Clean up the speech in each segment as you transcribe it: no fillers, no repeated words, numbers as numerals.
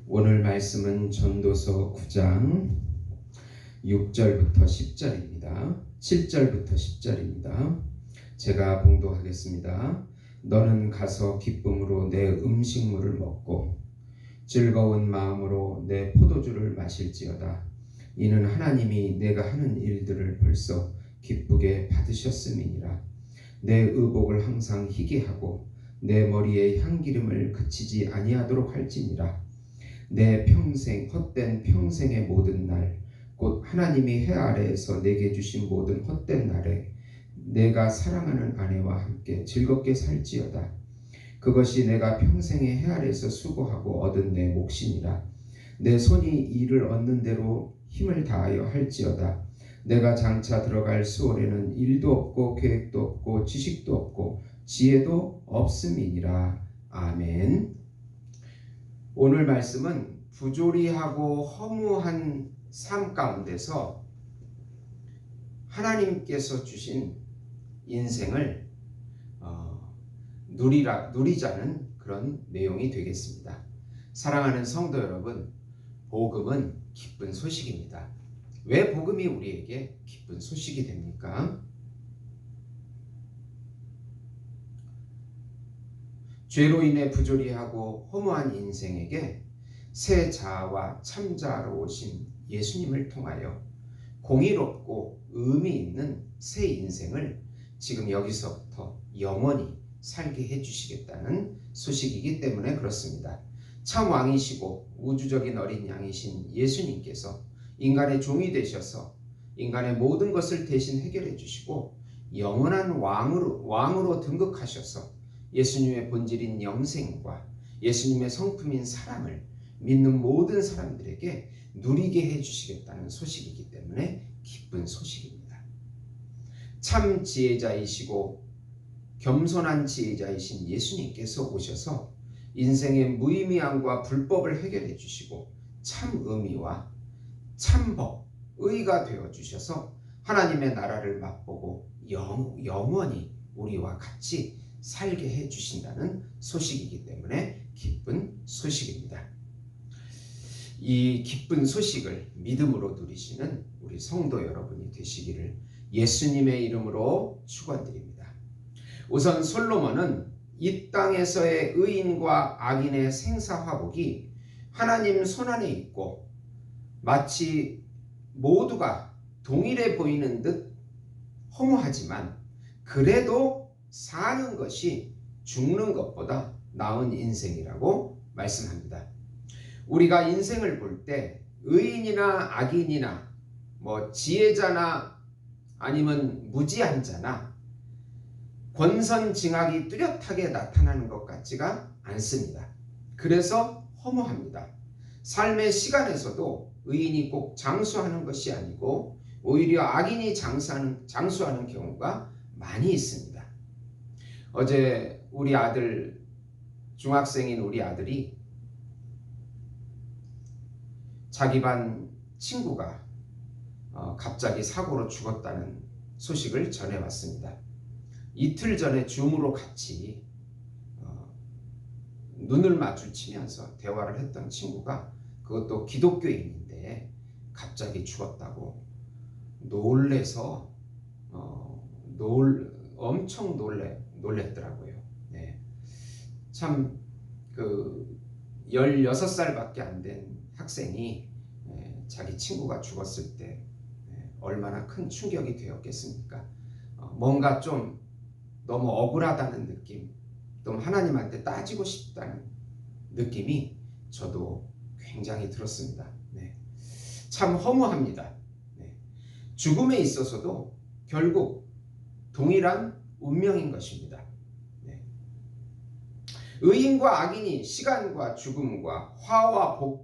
오늘 말씀은 전도서 9장 6절부터 10절입니다. 7절부터 10절입니다. 제가 봉독하겠습니다. 너는 가서 기쁨으로 내 음식물을 먹고 즐거운 마음으로 내 포도주를 마실지어다. 이는 하나님이 내가 하는 일들을 벌써 기쁘게 받으셨음이니라. 내 의복을 항상 희게 하고 내 머리에 향기름을 그치지 아니하도록 할지니라. 내 평생 헛된 평생의 모든 날 곧 하나님이 해 아래에서 내게 주신 모든 헛된 날에 내가 사랑하는 아내와 함께 즐겁게 살지어다. 그것이 내가 평생의 해 아래에서 수고하고 얻은 내 몫이니라. 내 손이 이를 얻는 대로 힘을 다하여 할지어다. 내가 장차 들어갈 수월에는 일도 없고 계획도 없고 지식도 없고 지혜도 없음이니라. 아멘. 오늘 말씀은 부조리하고 허무한 삶 가운데서 하나님께서 주신 인생을 누리자는 그런 내용이 되겠습니다. 사랑하는 성도 여러분, 복음은 기쁜 소식입니다. 왜 복음이 우리에게 기쁜 소식이 됩니까? 죄로 인해 부조리하고 허무한 인생에게 새 자아와 참자로 오신 예수님을 통하여 공의롭고 의미 있는 새 인생을 지금 여기서부터 영원히 살게 해주시겠다는 소식이기 때문에 그렇습니다. 참 왕이시고 우주적인 어린 양이신 예수님께서 인간의 종이 되셔서 인간의 모든 것을 대신 해결해 주시고 영원한 왕으로 등극하셔서 예수님의 본질인 영생과 예수님의 성품인 사랑을 믿는 모든 사람들에게 누리게 해주시겠다는 소식이기 때문에 기쁜 소식입니다. 참 지혜자이시고 겸손한 지혜자이신 예수님께서 오셔서 인생의 무의미함과 불법을 해결해 주시고 참 의미와 참법, 의가 되어 주셔서 하나님의 나라를 맛보고 영원히 우리와 같이 살게 해 주신다는 소식이기 때문에 기쁜 소식입니다. 이 기쁜 소식을 믿음으로 누리시는 우리 성도 여러분이 되시기를 예수님의 이름으로 축원드립니다. 우선 솔로몬은 이 땅에서의 의인과 악인의 생사화복이 하나님 손안에 있고 마치 모두가 동일해 보이는 듯 허무하지만 그래도 사는 것이 죽는 것보다 나은 인생이라고 말씀합니다. 우리가 인생을 볼 때 의인이나 악인이나 지혜자나 아니면 무지한 자나 권선징악이 뚜렷하게 나타나는 것 같지가 않습니다. 그래서 허무합니다. 삶의 시간에서도 의인이 꼭 장수하는 것이 아니고 오히려 악인이 장수하는 경우가 많이 있습니다. 어제 우리 아들, 중학생인 우리 아들이 자기 반 친구가 갑자기 사고로 죽었다는 소식을 전해왔습니다. 이틀 전에 줌으로 같이 눈을 마주치면서 대화를 했던 친구가 그것도 기독교인인데 갑자기 죽었다고 놀래서 엄청 놀랬더라고요. 네. 참 16살밖에 안 된 학생이 자기 친구가 죽었을 때 얼마나 큰 충격이 되었겠습니까? 뭔가 좀 너무 억울하다는 느낌, 또 하나님한테 따지고 싶다는 느낌이 저도 굉장히 들었습니다. 네. 참 허무합니다. 네. 죽음에 있어서도 결국 동일한 운명인 것입니다. 네. 의인과 악인이 시간과 죽음과 화와 복에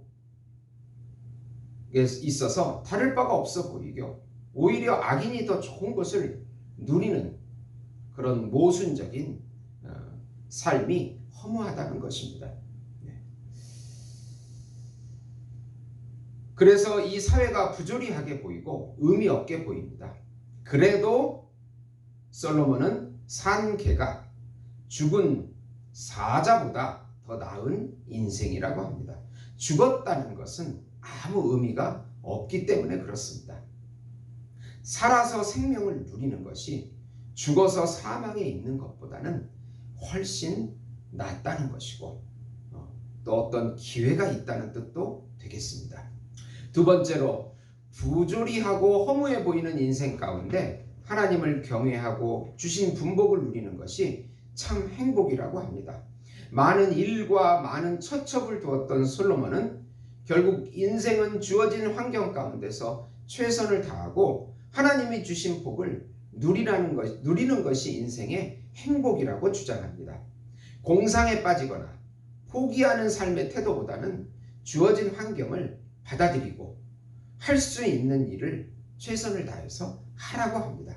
있어서 다를 바가 없어 보이고 오히려 악인이 더 좋은 것을 누리는 그런 모순적인 삶이 허무하다는 것입니다. 네. 그래서 이 사회가 부조리하게 보이고 의미 없게 보입니다. 그래도 솔로몬은 산 개가 죽은 사자보다 더 나은 인생이라고 합니다. 죽었다는 것은 아무 의미가 없기 때문에 그렇습니다. 살아서 생명을 누리는 것이 죽어서 사망에 있는 것보다는 훨씬 낫다는 것이고 또 어떤 기회가 있다는 뜻도 되겠습니다. 두 번째로 부조리하고 허무해 보이는 인생 가운데 하나님을 경외하고 주신 분복을 누리는 것이 참 행복이라고 합니다. 많은 일과 많은 처첩을 두었던 솔로몬은 결국 인생은 주어진 환경 가운데서 최선을 다하고 하나님이 주신 복을 누리는 것이 인생의 행복이라고 주장합니다. 공상에 빠지거나 포기하는 삶의 태도보다는 주어진 환경을 받아들이고 할 수 있는 일을 최선을 다해서 하라고 합니다.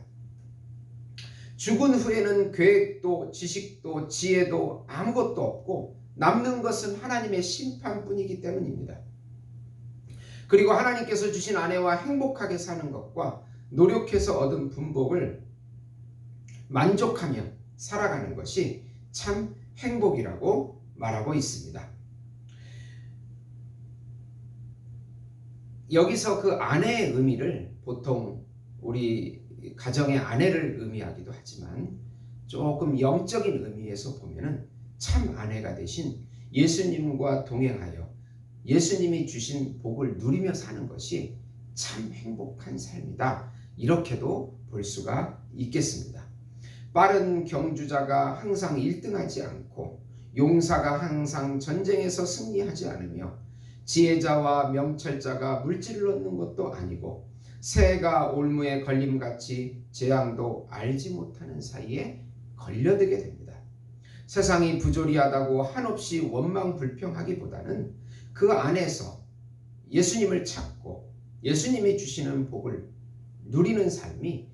죽은 후에는 계획도 지식도 지혜도 아무것도 없고 남는 것은 하나님의 심판뿐이기 때문입니다. 그리고 하나님께서 주신 아내와 행복하게 사는 것과 노력해서 얻은 분복을 만족하며 살아가는 것이 참 행복이라고 말하고 있습니다. 여기서 그 아내의 의미를 보통 우리 가정의 아내를 의미하기도 하지만 조금 영적인 의미에서 보면은 참 아내가 되신 예수님과 동행하여 예수님이 주신 복을 누리며 사는 것이 참 행복한 삶이다. 이렇게도 볼 수가 있겠습니다. 빠른 경주자가 항상 1등하지 않고 용사가 항상 전쟁에서 승리하지 않으며 지혜자와 명철자가 물질을 얻는 것도 아니고 새가 올무에 걸림같이 재앙도 알지 못하는 사이에 걸려들게 됩니다. 세상이 부조리하다고 한없이 원망불평하기보다는 그 안에서 예수님을 찾고 예수님이 주시는 복을 누리는 삶이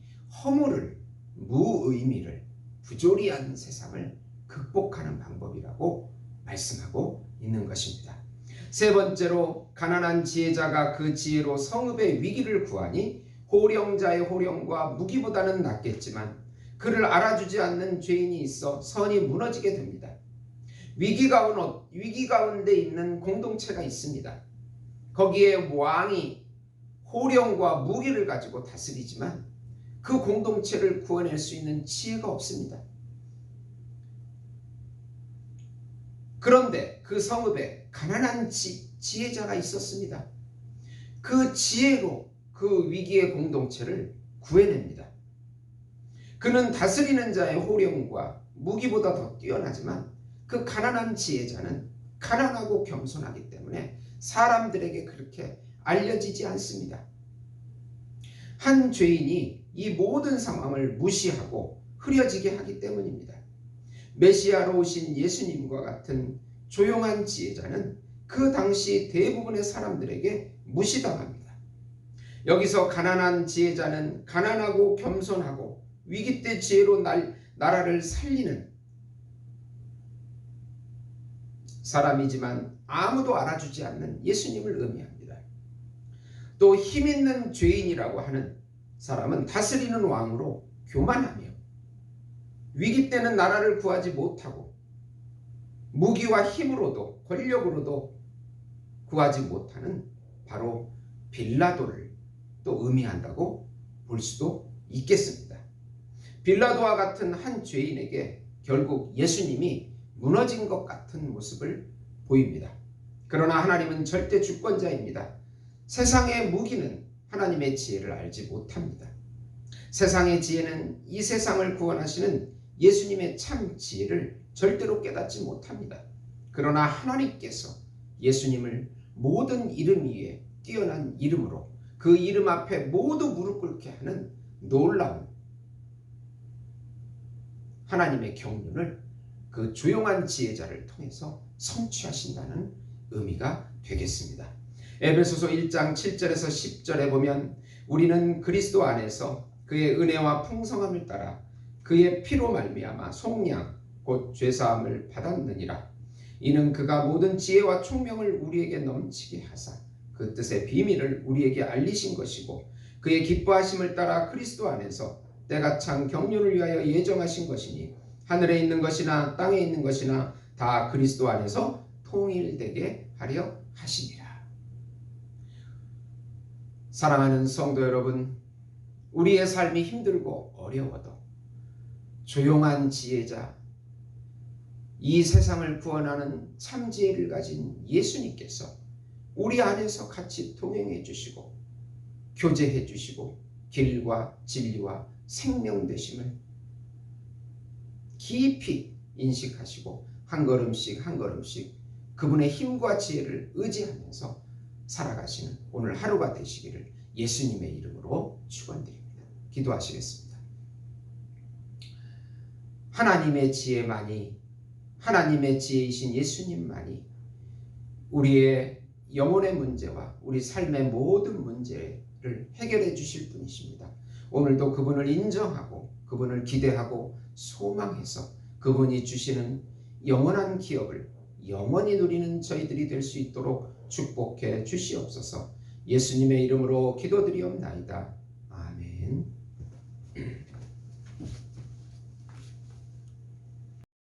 허물을, 무의미를, 부조리한 세상을 극복하는 방법이라고 말씀하고 있는 것입니다. 세 번째로 가난한 지혜자가 그 지혜로 성읍의 위기를 구하니 호령자의 호령과 무기보다는 낫겠지만 그를 알아주지 않는 죄인이 있어 선이 무너지게 됩니다. 위기 가운데 있는 공동체가 있습니다. 거기에 왕이 호령과 무기를 가지고 다스리지만 그 공동체를 구원할 수 있는 지혜가 없습니다. 그런데 그 성읍에 가난한 지혜자가 있었습니다. 그 지혜로 그 위기의 공동체를 구해냅니다. 그는 다스리는 자의 호령과 무기보다 더 뛰어나지만 그 가난한 지혜자는 가난하고 겸손하기 때문에 사람들에게 그렇게 알려지지 않습니다. 한 죄인이 이 모든 상황을 무시하고 흐려지게 하기 때문입니다. 메시아로 오신 예수님과 같은 조용한 지혜자는 그 당시 대부분의 사람들에게 무시당합니다. 여기서 가난한 지혜자는 가난하고 겸손하고 위기 때 지혜로 나라를 살리는 사람이지만 아무도 알아주지 않는 예수님을 의미합니다. 또 힘있는 죄인이라고 하는 사람은 다스리는 왕으로 교만하며 위기 때는 나라를 구하지 못하고 무기와 힘으로도 권력으로도 구하지 못하는 바로 빌라도를 또 의미한다고 볼 수도 있겠습니다. 빌라도와 같은 한 죄인에게 결국 예수님이 무너진 것 같은 모습을 보입니다. 그러나 하나님은 절대 주권자입니다. 세상의 무기는 하나님의 지혜를 알지 못합니다. 세상의 지혜는 이 세상을 구원하시는 예수님의 참 지혜를 절대로 깨닫지 못합니다. 그러나 하나님께서 예수님을 모든 이름 위에 뛰어난 이름으로 그 이름 앞에 모두 무릎 꿇게 하는 놀라운 하나님의 경륜을 그 조용한 지혜자를 통해서 성취하신다는 의미가 되겠습니다. 에베소서 1장 7절에서 10절에 보면 우리는 그리스도 안에서 그의 은혜와 풍성함을 따라 그의 피로 말미암아 속량 곧 죄사함을 받았느니라. 이는 그가 모든 지혜와 총명을 우리에게 넘치게 하사 그 뜻의 비밀을 우리에게 알리신 것이고 그의 기뻐하심을 따라 그리스도 안에서 때가 찬 경륜을 위하여 예정하신 것이니 하늘에 있는 것이나 땅에 있는 것이나 다 그리스도 안에서 통일되게 하려 하시니라. 사랑하는 성도 여러분, 우리의 삶이 힘들고 어려워도 조용한 지혜자, 이 세상을 구원하는 참 지혜를 가진 예수님께서 우리 안에서 같이 동행해 주시고 교제해 주시고 길과 진리와 생명 되심을 깊이 인식하시고 한 걸음씩 한 걸음씩 그분의 힘과 지혜를 의지하면서 살아가시는 오늘 하루가 되시기를 예수님의 이름으로 축원드립니다. 기도하시겠습니다. 하나님의 지혜만이, 하나님의 지혜이신 예수님만이 우리의 영혼의 문제와 우리 삶의 모든 문제를 해결해 주실 분이십니다. 오늘도 그분을 인정하고 그분을 기대하고 소망해서 그분이 주시는 영원한 기업을 영원히 누리는 저희들이 될 수 있도록 축복해 주시옵소서. 예수님의 이름으로 기도드리옵나이다. 아멘.